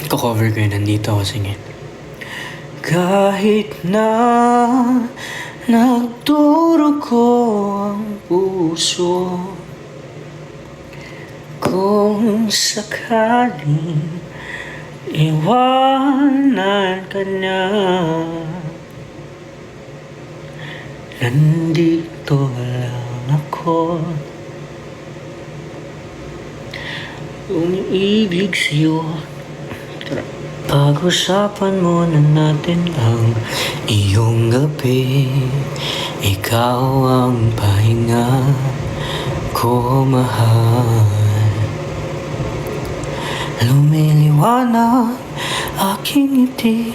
Iko-cover ko yun, nandito ako singin. Kahit na nagdurugo ang puso, kung sakaling iwanan ka na, nandito lang ako. Umiibig sa'yo. Pag-usapan muna natin ang iyong gabi. Ikaw ang pahinga ko, mahal. Lumiliwanag aking ngiti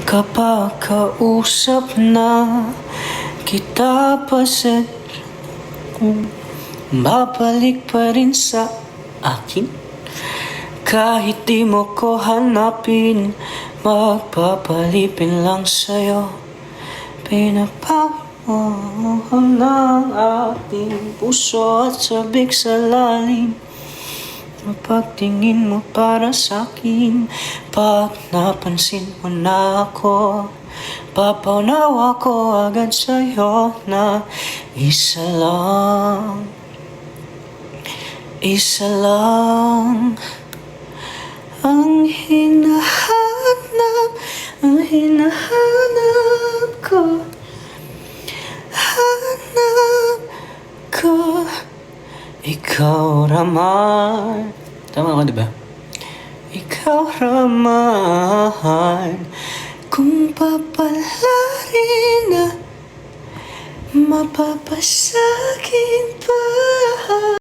kapag kausap na kita, pasen kung babalik pa rin sa akin. Kahit di mo ko hanapin, magpapalipin lang sa'yo. Pinapagawa ng ating puso at sabik sa lalim. Mapagtingin mo para sa'kin, pag napansin mo na ako, papaunawa ko agad sa'yo na isa lang ang hinahanap ko, ikaw raman. Tama ka, diba? Ikaw raman, kung papalarin na mapapasagin pa.